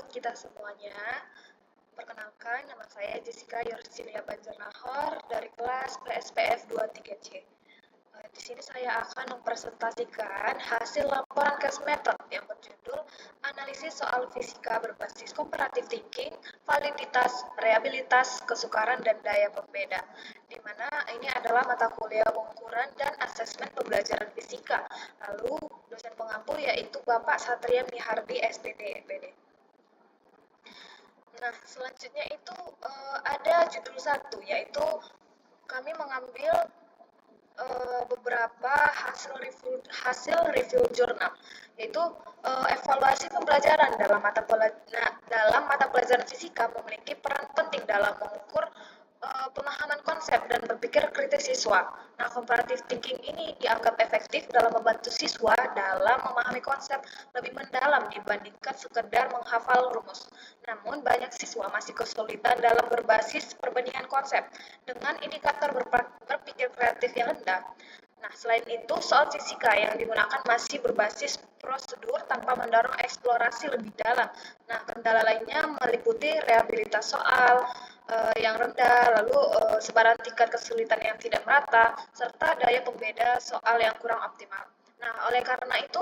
kita semuanya. Perkenalkan, nama saya Jessica Yorsilia Banjarnahor dari kelas PSPF 23C. Di sini saya akan mempresentasikan hasil laporan case method yang berjudul Analisis Soal Fisika Berbasis Comparative Thinking, Validitas, Reliabilitas, Kesukaran, dan Daya Pembeda, di mana ini adalah mata kuliah pengukuran dan asesmen pembelajaran fisika. Lalu dosen pengampu yaitu Bapak Satria Mihardi, SPD, MPD. Nah, selanjutnya itu ada judul 1, yaitu kami mengambil beberapa hasil review jurnal, yaitu evaluasi pembelajaran dalam mata pelajaran fisika memiliki peran penting dalam mengukur pemahaman konsep dan berpikir kritis siswa. Nah, comparative thinking ini dianggap efektif dalam membantu siswa dalam memahami konsep lebih mendalam dibandingkan sekedar menghafal rumus. Namun, banyak siswa masih kesulitan dalam berbasis perbandingan konsep dengan indikator berpikir kreatif yang rendah. Nah, selain itu, soal fisika yang digunakan masih berbasis prosedur tanpa mendorong eksplorasi lebih dalam. Nah, kendala lainnya meliputi reliabilitas soal yang rendah, lalu sebaran tingkat kesulitan yang tidak merata, serta daya pembeda soal yang kurang optimal. Nah, oleh karena itu,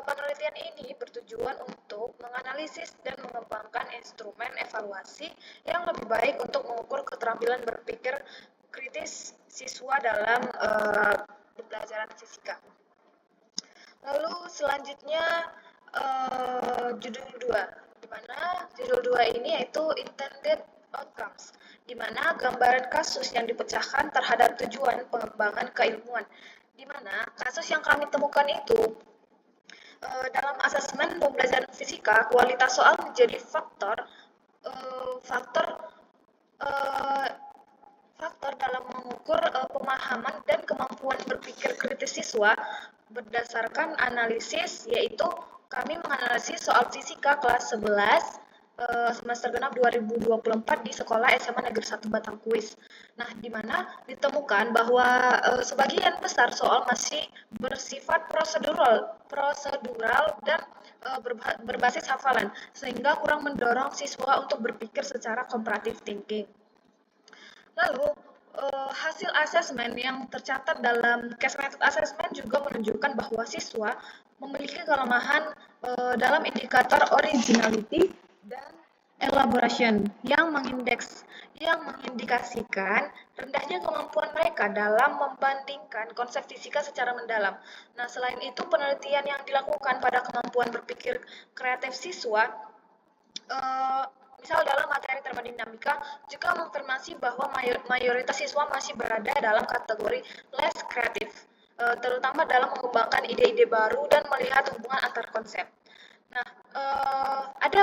penelitian ini bertujuan untuk menganalisis dan mengembangkan instrumen evaluasi yang lebih baik untuk mengukur keterampilan berpikir kritis siswa dalam pembelajaran fisika. Lalu selanjutnya judul 2, di mana judul 2 ini yaitu intended outcomes, di mana gambaran kasus yang dipecahkan terhadap tujuan pengembangan keilmuan, di mana kasus yang kami temukan itu dalam asesmen pembelajaran fisika, kualitas soal menjadi faktor dalam mengukur pemahaman dan kemampuan berpikir kritis siswa berdasarkan analisis, yaitu kami menganalisis soal fisika kelas 11 semester genap 2024 di Sekolah SMA Negeri 1 Batangkuis. Nah, di mana ditemukan bahwa sebagian besar soal masih bersifat prosedural dan berbasis hafalan, sehingga kurang mendorong siswa untuk berpikir secara comparative thinking. Lalu, hasil asesmen yang tercatat dalam case method assessment juga menunjukkan bahwa siswa memiliki kelemahan dalam indikator originality dan elaboration yang mengindikasikan rendahnya kemampuan mereka dalam membandingkan konsep fisika secara mendalam. Nah, selain itu, penelitian yang dilakukan pada kemampuan berpikir kreatif siswa misal dalam materi termodinamika juga mengkonfirmasi bahwa mayoritas siswa masih berada dalam kategori less kreatif, terutama dalam mengembangkan ide-ide baru dan melihat hubungan antar konsep. Nah, ada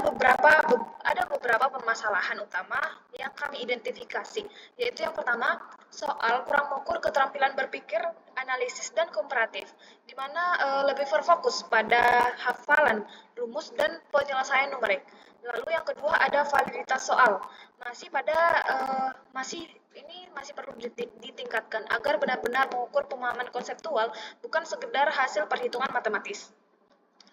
beberapa permasalahan utama yang kami identifikasi, yaitu yang pertama, soal kurang mengukur keterampilan berpikir, analisis, dan komparatif, di mana lebih berfokus pada hafalan, rumus, dan penyelesaian numerik. Lalu yang kedua ada validitas soal, masih perlu ditingkatkan agar benar-benar mengukur pemahaman konseptual, bukan sekedar hasil perhitungan matematis.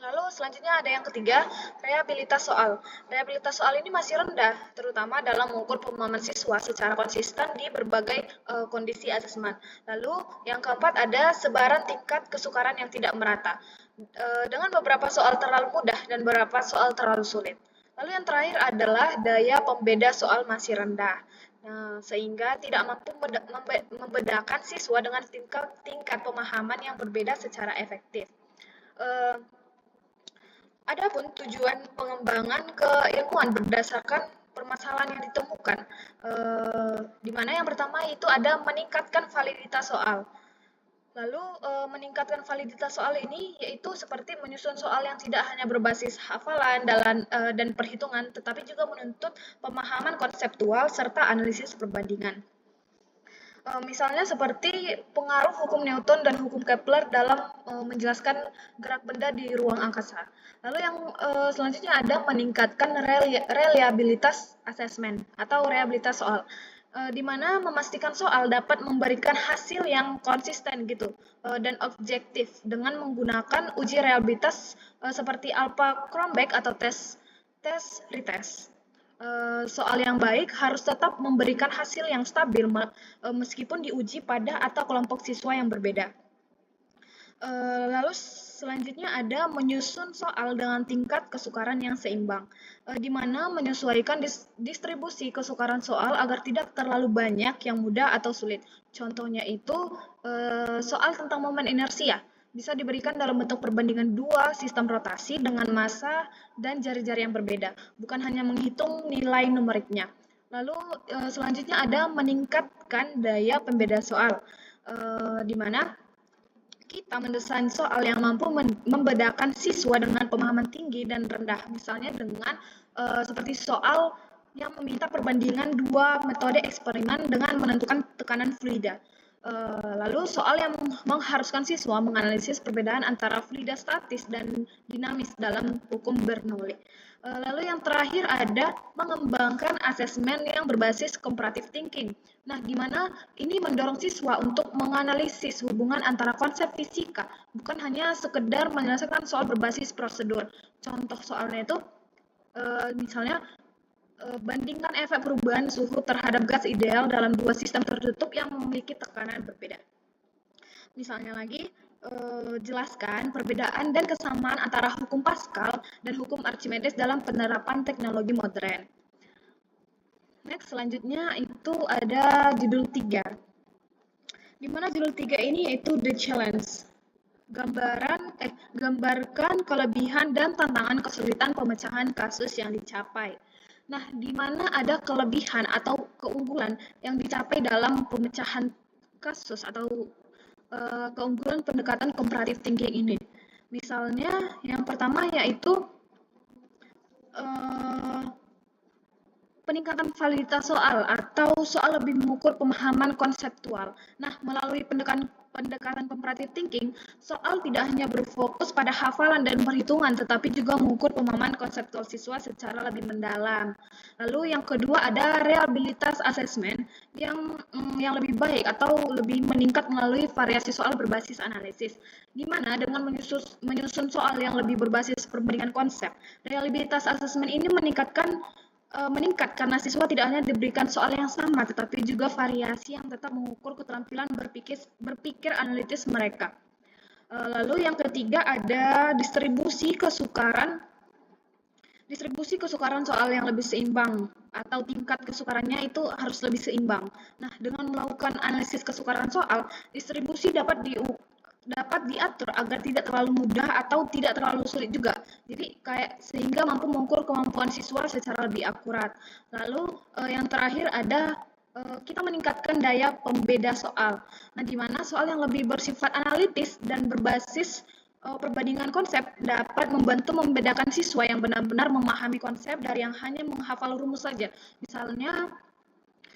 Lalu selanjutnya ada yang ketiga, reliabilitas soal. Reliabilitas soal ini masih rendah, terutama dalam mengukur pemahaman siswa secara konsisten di berbagai kondisi asesmen. Lalu yang keempat ada sebaran tingkat kesukaran yang tidak merata, dengan beberapa soal terlalu mudah dan beberapa soal terlalu sulit. Lalu yang terakhir adalah daya pembeda soal masih rendah. Nah, sehingga tidak mampu membedakan siswa dengan tingkat pemahaman yang berbeda secara efektif. Adapun tujuan pengembangan keilmuan berdasarkan permasalahan yang ditemukan, di mana yang pertama itu ada meningkatkan validitas soal. Lalu meningkatkan validitas soal ini yaitu seperti menyusun soal yang tidak hanya berbasis hafalan dan perhitungan, tetapi juga menuntut pemahaman konseptual serta analisis perbandingan. Misalnya seperti pengaruh hukum Newton dan hukum Kepler dalam menjelaskan gerak benda di ruang angkasa. Lalu yang selanjutnya ada meningkatkan reliabilitas asesmen atau reliabilitas soal, di mana memastikan soal dapat memberikan hasil yang konsisten gitu dan objektif dengan menggunakan uji reliabilitas seperti Alpha Cronbach atau tes tes retest. Soal yang baik harus tetap memberikan hasil yang stabil meskipun diuji pada atau kelompok siswa yang berbeda. Lalu selanjutnya ada menyusun soal dengan tingkat kesukaran yang seimbang, di mana menyesuaikan distribusi kesukaran soal agar tidak terlalu banyak yang mudah atau sulit. Contohnya itu soal tentang momen inersia bisa diberikan dalam bentuk perbandingan dua sistem rotasi dengan massa dan jari-jari yang berbeda, bukan hanya menghitung nilai numeriknya. Lalu selanjutnya ada meningkatkan daya pembeda soal, di mana kita mendesain soal yang mampu membedakan siswa dengan pemahaman tinggi dan rendah, misalnya dengan seperti soal yang meminta perbandingan dua metode eksperimen dengan menentukan tekanan fluida. Lalu soal yang mengharuskan siswa menganalisis perbedaan antara fluida statis dan dinamis dalam hukum Bernoulli. Lalu yang terakhir ada mengembangkan asesmen yang berbasis comparative thinking. Nah, di mana ini mendorong siswa untuk menganalisis hubungan antara konsep fisika, bukan hanya sekedar menyelesaikan soal berbasis prosedur. Contoh soalnya itu misalnya bandingkan efek perubahan suhu terhadap gas ideal dalam dua sistem tertutup yang memiliki tekanan berbeda. Misalnya lagi, jelaskan perbedaan dan kesamaan antara hukum Pascal dan hukum Archimedes dalam penerapan teknologi modern. Next, selanjutnya itu ada judul 3. Di mana judul 3 ini yaitu The Challenge. Gambarkan kelebihan dan tantangan kesulitan pemecahan kasus yang dicapai. Nah, di mana ada kelebihan atau keunggulan yang dicapai dalam pemecahan kasus atau keunggulan pendekatan comparative thinking ini. Misalnya, yang pertama yaitu peningkatan validitas soal atau soal lebih mengukur pemahaman konseptual. Nah, melalui pendekatan comparative thinking, soal tidak hanya berfokus pada hafalan dan perhitungan, tetapi juga mengukur pemahaman konseptual siswa secara lebih mendalam. Lalu yang kedua ada reliabilitas assessment yang lebih baik atau lebih meningkat melalui variasi soal berbasis analisis, di mana dengan menyusun soal yang lebih berbasis perbandingan konsep, reliabilitas assessment ini meningkat karena siswa tidak hanya diberikan soal yang sama, tetapi juga variasi yang tetap mengukur keterampilan berpikir analitis mereka. Lalu yang ketiga ada distribusi kesukaran soal yang lebih seimbang atau tingkat kesukarannya itu harus lebih seimbang. Nah, dengan melakukan analisis kesukaran soal, distribusi dapat diatur agar tidak terlalu mudah atau tidak terlalu sulit juga. Jadi sehingga mampu mengukur kemampuan siswa secara lebih akurat. Lalu yang terakhir ada kita meningkatkan daya pembeda soal. Nah, di mana soal yang lebih bersifat analitis dan berbasis perbandingan konsep dapat membantu membedakan siswa yang benar-benar memahami konsep dari yang hanya menghafal rumus saja. Misalnya,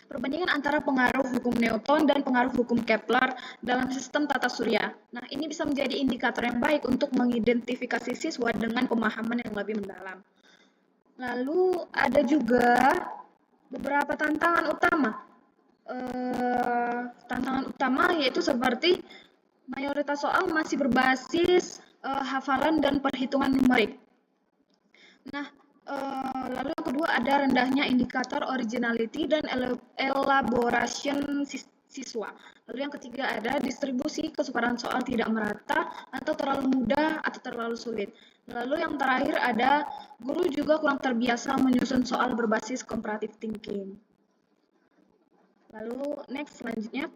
perbandingan antara pengaruh hukum Newton dan pengaruh hukum Kepler dalam sistem tata surya. Nah, ini bisa menjadi indikator yang baik untuk mengidentifikasi siswa dengan pemahaman yang lebih mendalam. Lalu ada juga beberapa tantangan utama. Tantangan utama yaitu seperti mayoritas soal masih berbasis hafalan dan perhitungan numerik. Nah, lalu yang kedua ada rendahnya indikator originality dan elaboration siswa. Lalu yang ketiga ada distribusi kesukaran soal tidak merata atau terlalu mudah atau terlalu sulit. Lalu yang terakhir ada guru juga kurang terbiasa menyusun soal berbasis comparative thinking. Lalu next selanjutnya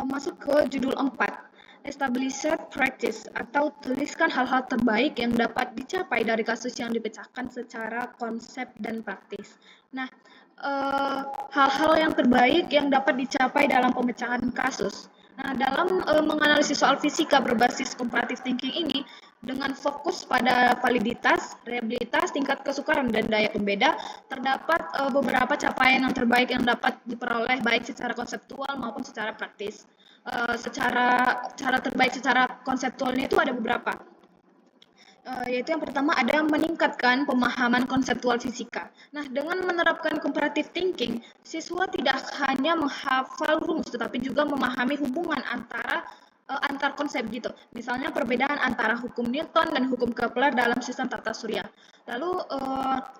masuk ke judul 4, established practice atau tuliskan hal-hal terbaik yang dapat dicapai dari kasus yang dipecahkan secara konsep dan praktis. Nah, hal-hal yang terbaik yang dapat dicapai dalam pemecahan kasus. Nah, dalam menganalisis soal fisika berbasis comparative thinking ini, dengan fokus pada validitas, reliabilitas, tingkat kesukaran, dan daya pembeda, terdapat beberapa capaian yang terbaik yang dapat diperoleh baik secara konseptual maupun secara praktis. Cara terbaik secara konseptualnya itu ada beberapa. Yaitu yang pertama ada meningkatkan pemahaman konseptual fisika. Nah, dengan menerapkan comparative thinking, siswa tidak hanya menghafal rumus, tetapi juga memahami hubungan antar konsep gitu. Misalnya perbedaan antara hukum Newton dan hukum Kepler dalam sistem tata surya. Lalu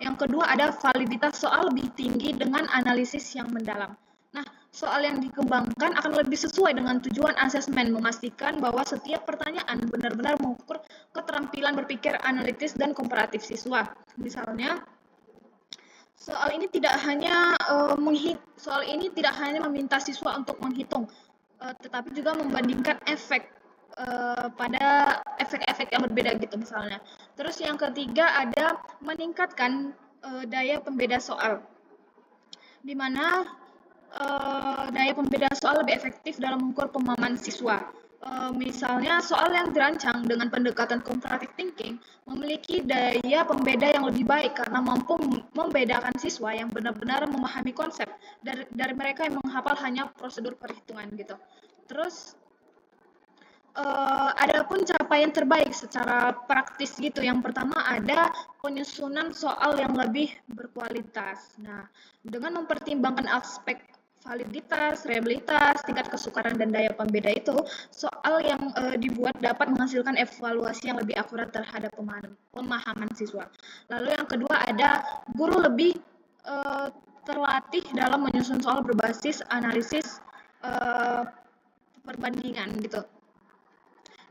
yang kedua ada validitas soal lebih tinggi dengan analisis yang mendalam. Nah, soal yang dikembangkan akan lebih sesuai dengan tujuan asesmen, memastikan bahwa setiap pertanyaan benar-benar mengukur keterampilan berpikir analitis dan komparatif siswa. Misalnya, soal ini tidak hanya meminta siswa untuk menghitung, tetapi juga membandingkan pada efek-efek yang berbeda gitu misalnya. Terus yang ketiga ada meningkatkan daya pembeda soal, di mana daya pembeda soal lebih efektif dalam mengukur pemahaman siswa. Misalnya soal yang dirancang dengan pendekatan comparative thinking memiliki daya pembeda yang lebih baik karena mampu membedakan siswa yang benar-benar memahami konsep dari mereka yang menghafal hanya prosedur perhitungan gitu. Terus adapun capaian terbaik secara praktis gitu. Yang pertama ada penyusunan soal yang lebih berkualitas. Nah, dengan mempertimbangkan aspek validitas, reliabilitas, tingkat kesukaran dan daya pembeda itu, soal yang dibuat dapat menghasilkan evaluasi yang lebih akurat terhadap pemahaman siswa. Lalu yang kedua ada guru lebih terlatih dalam menyusun soal berbasis analisis perbandingan gitu.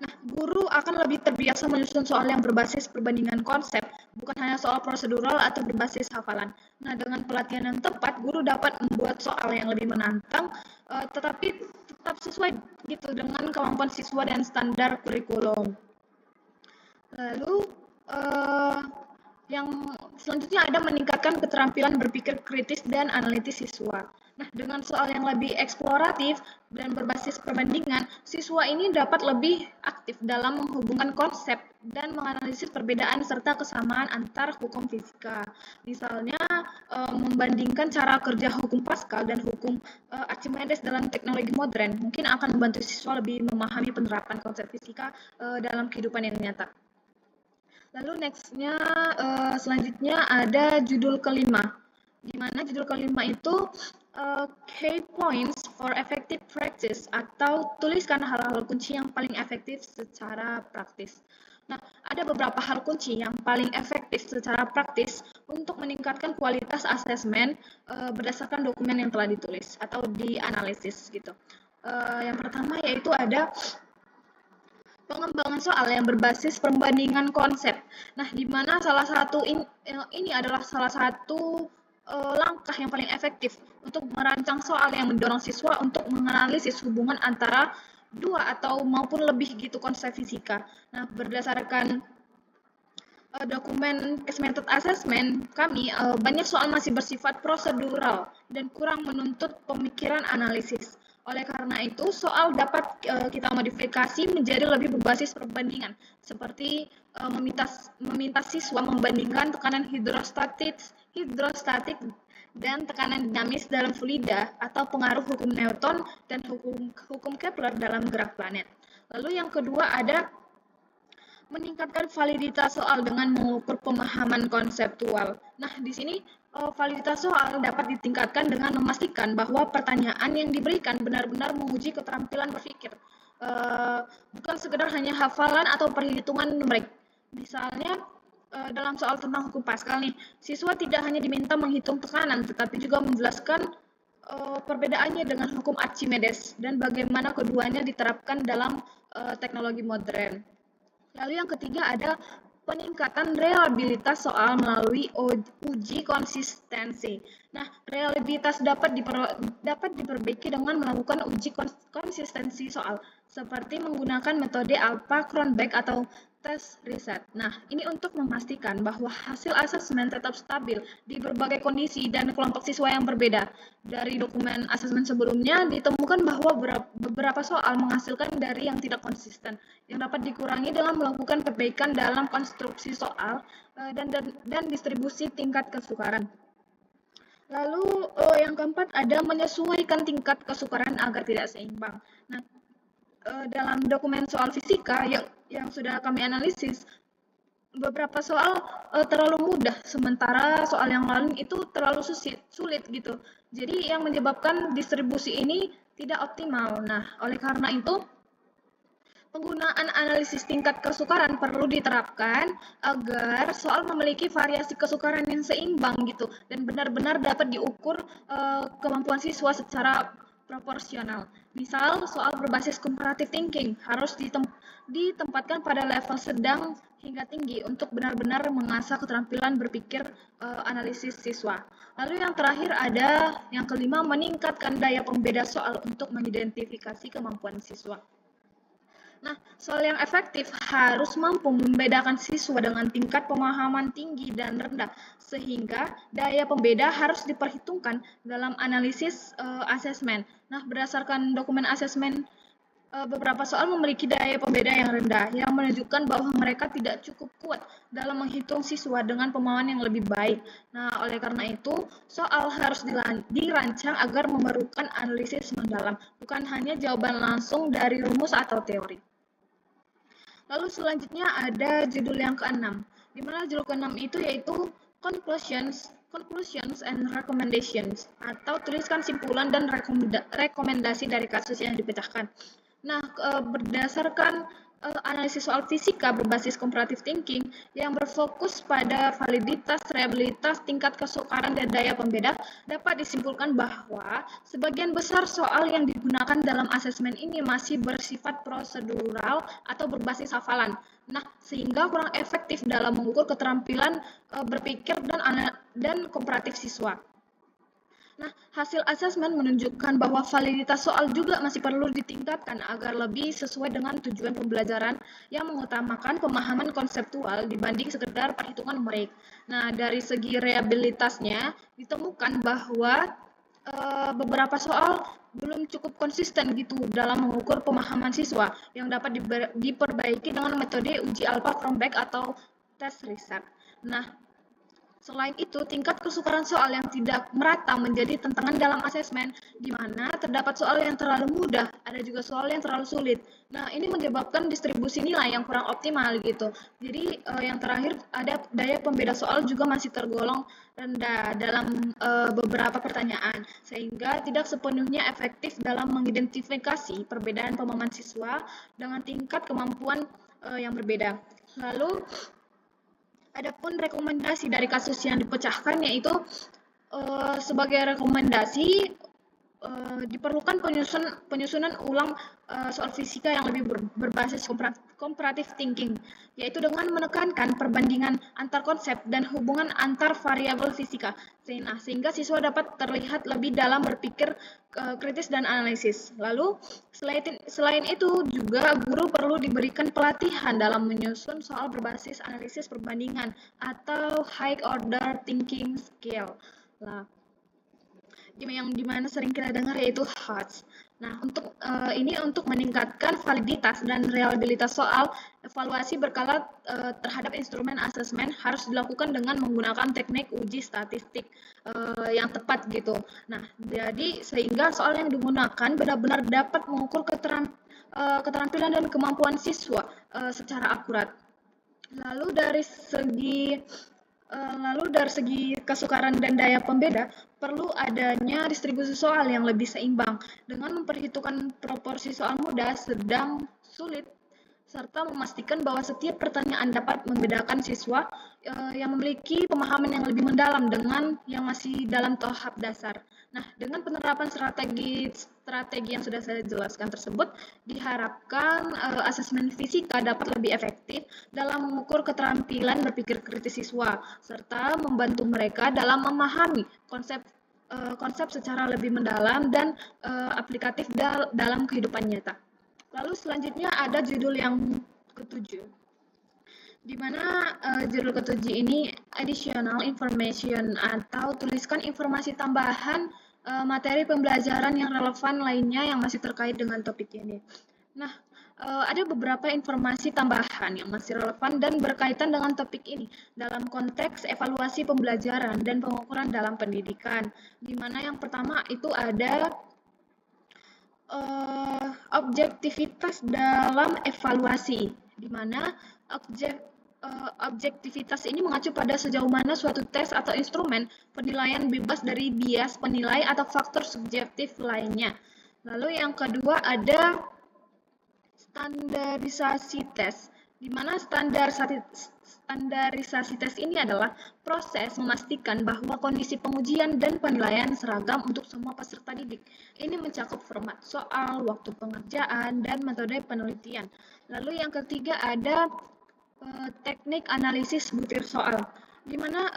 Nah, guru akan lebih terbiasa menyusun soal yang berbasis perbandingan konsep, bukan hanya soal prosedural atau berbasis hafalan. Nah, dengan pelatihan yang tepat, guru dapat membuat soal yang lebih menantang, tetapi tetap sesuai gitu dengan kemampuan siswa dan standar kurikulum. Lalu, yang selanjutnya ada meningkatkan keterampilan berpikir kritis dan analitis siswa. Nah, dengan soal yang lebih eksploratif dan berbasis perbandingan, siswa ini dapat lebih aktif dalam menghubungkan konsep dan menganalisis perbedaan serta kesamaan antar hukum fisika. Misalnya, membandingkan cara kerja hukum Pascal dan hukum Archimedes dalam teknologi modern, mungkin akan membantu siswa lebih memahami penerapan konsep fisika dalam kehidupan yang nyata. Lalu selanjutnya ada judul kelima, di mana judul kelima itu key points for effective practice atau tuliskan hal-hal kunci yang paling efektif secara praktis. Nah, ada beberapa hal kunci yang paling efektif secara praktis untuk meningkatkan kualitas asesmen berdasarkan dokumen yang telah ditulis atau dianalisis gitu. Yang pertama yaitu ada pengembangan soal yang berbasis perbandingan konsep. Nah, di mana ini adalah salah satu langkah yang paling efektif untuk merancang soal yang mendorong siswa untuk menganalisis hubungan antara dua atau maupun lebih gitu konsep fisika. Nah, berdasarkan dokumen case method assessment kami, banyak soal masih bersifat prosedural dan kurang menuntut pemikiran analisis. Oleh karena itu, soal dapat kita modifikasi menjadi lebih berbasis perbandingan, seperti meminta siswa membandingkan tekanan hidrostatik dan tekanan dinamis dalam fluida atau pengaruh hukum Newton dan hukum Kepler dalam gerak planet. Lalu yang kedua ada meningkatkan validitas soal dengan mengukur pemahaman konseptual. Nah, di sini validitas soal dapat ditingkatkan dengan memastikan bahwa pertanyaan yang diberikan benar-benar menguji keterampilan berpikir, bukan sekedar hanya hafalan atau perhitungan numerik. Misalnya, dalam soal tentang hukum Pascal nih, siswa tidak hanya diminta menghitung tekanan, tetapi juga menjelaskan perbedaannya dengan hukum Archimedes dan bagaimana keduanya diterapkan dalam teknologi modern. Lalu yang ketiga ada peningkatan reliabilitas soal melalui uji konsistensi. Nah, reliabilitas dapat diperbaiki dengan melakukan uji konsistensi soal, seperti menggunakan metode Alpha, Cronbach, atau tes riset. Nah, ini untuk memastikan bahwa hasil asesmen tetap stabil di berbagai kondisi dan kelompok siswa yang berbeda. Dari dokumen asesmen sebelumnya ditemukan bahwa beberapa soal menghasilkan dari yang tidak konsisten, yang dapat dikurangi dengan melakukan perbaikan dalam konstruksi soal dan distribusi tingkat kesukaran. Lalu yang keempat ada menyesuaikan tingkat kesukaran agar tidak seimbang. Nah, dalam dokumen soal fisika yang sudah kami analisis, beberapa soal terlalu mudah, sementara soal yang lain itu terlalu sulit gitu. Jadi yang menyebabkan distribusi ini tidak optimal. Nah, oleh karena itu Penggunaan analisis tingkat kesukaran perlu diterapkan agar soal memiliki variasi kesukaran yang seimbang gitu dan benar-benar dapat diukur kemampuan siswa secara proporsional. Misal soal berbasis comparative thinking harus ditempatkan pada level sedang hingga tinggi untuk benar-benar mengasah keterampilan berpikir analisis siswa. Lalu yang terakhir ada yang kelima, meningkatkan daya pembeda soal untuk mengidentifikasi kemampuan siswa. Nah, soal yang efektif harus mampu membedakan siswa dengan tingkat pemahaman tinggi dan rendah, sehingga daya pembeda harus diperhitungkan dalam analisis asesmen. Nah, berdasarkan dokumen asesmen, beberapa soal memiliki daya pembeda yang rendah, yang menunjukkan bahwa mereka tidak cukup kuat dalam menghitung siswa dengan pemahaman yang lebih baik. Nah, oleh karena itu, soal harus dirancang agar memerlukan analisis mendalam, bukan hanya jawaban langsung dari rumus atau teori. Lalu selanjutnya ada judul yang keenam, di mana judul keenam itu yaitu Conclusions and Recommendations, atau tuliskan simpulan dan rekomendasi dari kasus yang dipecahkan. Nah, berdasarkan analisis soal fisika berbasis comparative thinking yang berfokus pada validitas, reliabilitas, tingkat kesukaran, dan daya pembeda, dapat disimpulkan bahwa sebagian besar soal yang digunakan dalam asesmen ini masih bersifat prosedural atau berbasis hafalan. Nah, sehingga kurang efektif dalam mengukur keterampilan berpikir dan komparatif siswa. Nah, hasil asesmen menunjukkan bahwa validitas soal juga masih perlu ditingkatkan agar lebih sesuai dengan tujuan pembelajaran yang mengutamakan pemahaman konseptual dibanding sekedar perhitungan numerik. Nah, dari segi reliabilitasnya ditemukan bahwa beberapa soal belum cukup konsisten gitu dalam mengukur pemahaman siswa yang dapat diperbaiki dengan metode uji alpha Cronbach atau tes riset. Nah, selain itu, tingkat kesukaran soal yang tidak merata menjadi tantangan dalam asesmen, di mana terdapat soal yang terlalu mudah, ada juga soal yang terlalu sulit. Nah, ini menyebabkan distribusi nilai yang kurang optimal gitu. Jadi, yang terakhir ada daya pembeda soal juga masih tergolong rendah dalam beberapa pertanyaan, sehingga tidak sepenuhnya efektif dalam mengidentifikasi perbedaan pemahaman siswa dengan tingkat kemampuan yang berbeda. Lalu, adapun rekomendasi dari kasus yang dipecahkan yaitu sebagai rekomendasi diperlukan penyusunan ulang soal fisika yang lebih berbasis comparative thinking, yaitu dengan menekankan perbandingan antar konsep dan hubungan antar variabel fisika, sehingga siswa dapat terlihat lebih dalam berpikir kritis dan analisis. Lalu, selain itu juga guru perlu diberikan pelatihan dalam menyusun soal berbasis analisis perbandingan atau high order thinking skill. Nah, yang dimana sering kita dengar yaitu HOTS. Nah, untuk meningkatkan validitas dan reliabilitas soal, evaluasi berkala terhadap instrumen asesmen harus dilakukan dengan menggunakan teknik uji statistik yang tepat gitu. Nah, jadi sehingga soal yang digunakan benar-benar dapat mengukur keterampilan dan kemampuan siswa secara akurat. Lalu dari segi kesukaran dan daya pembeda, perlu adanya distribusi soal yang lebih seimbang dengan memperhitungkan proporsi soal mudah, sedang, sulit, serta memastikan bahwa setiap pertanyaan dapat membedakan siswa yang memiliki pemahaman yang lebih mendalam dengan yang masih dalam tahap dasar. Nah, dengan penerapan strategi yang sudah saya jelaskan tersebut, diharapkan asesmen fisika dapat lebih efektif dalam mengukur keterampilan berpikir kritis siswa, serta membantu mereka dalam memahami konsep secara lebih mendalam dan aplikatif dalam kehidupan nyata. Lalu selanjutnya ada judul yang ketujuh, di mana judul ketujuh ini additional information atau tuliskan informasi tambahan materi pembelajaran yang relevan lainnya yang masih terkait dengan topik ini. Nah, ada beberapa informasi tambahan yang masih relevan dan berkaitan dengan topik ini dalam konteks evaluasi pembelajaran dan pengukuran dalam pendidikan, di mana yang pertama itu ada objektivitas dalam evaluasi, di mana objektivitas ini mengacu pada sejauh mana suatu tes atau instrumen penilaian bebas dari bias penilai atau faktor subjektif lainnya. Lalu yang kedua ada standarisasi tes, di mana standarisasi tes ini adalah proses memastikan bahwa kondisi pengujian dan penilaian seragam untuk semua peserta didik. Ini mencakup format soal, waktu pengerjaan, dan metode penelitian. Lalu yang ketiga ada teknik analisis butir soal, di mana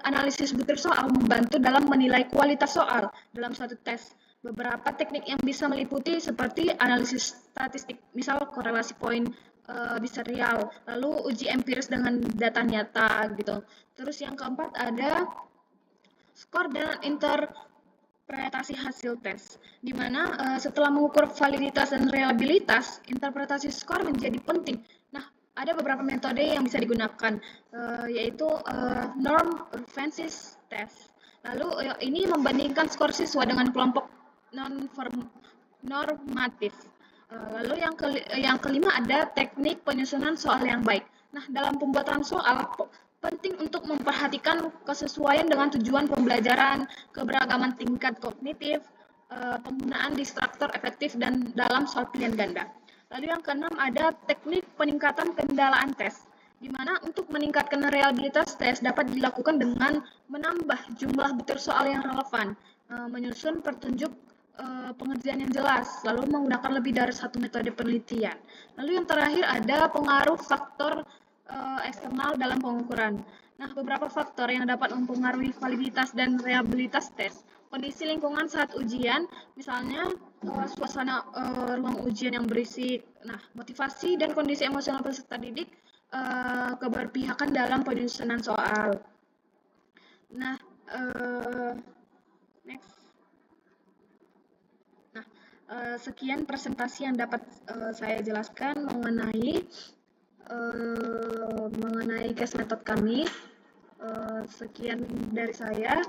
analisis butir soal membantu dalam menilai kualitas soal dalam suatu tes. Beberapa teknik yang bisa meliputi seperti analisis statistik, misal korelasi poin di serial, lalu uji empiris dengan data nyata gitu. Terus yang keempat ada skor dan interpretasi hasil tes, di mana setelah mengukur validitas dan reliabilitas, interpretasi skor menjadi penting. Nah, ada beberapa metode yang bisa digunakan, yaitu norm references test. Lalu ini membandingkan skor siswa dengan kelompok normatif. Lalu yang kelima ada teknik penyusunan soal yang baik. Nah, dalam pembuatan soal penting untuk memperhatikan kesesuaian dengan tujuan pembelajaran, keberagaman tingkat kognitif, penggunaan distraktor efektif dan dalam soal pilihan ganda. Lalu yang keenam ada teknik peningkatan kendalaan tes, di mana untuk meningkatkan reliabilitas tes dapat dilakukan dengan menambah jumlah butir soal yang relevan, menyusun petunjuk pengerjaan yang jelas, lalu menggunakan lebih dari satu metode penelitian. Lalu yang terakhir ada pengaruh faktor eksternal dalam pengukuran. Nah, beberapa faktor yang dapat mempengaruhi validitas dan reliabilitas tes. Kondisi lingkungan saat ujian, misalnya suasana ruang ujian yang berisik. Nah, motivasi dan kondisi emosional peserta didik, keberpihakan dalam penyusunan soal. Nah, next. Nah, sekian presentasi yang dapat saya jelaskan mengenai case method kami. Sekian dari saya.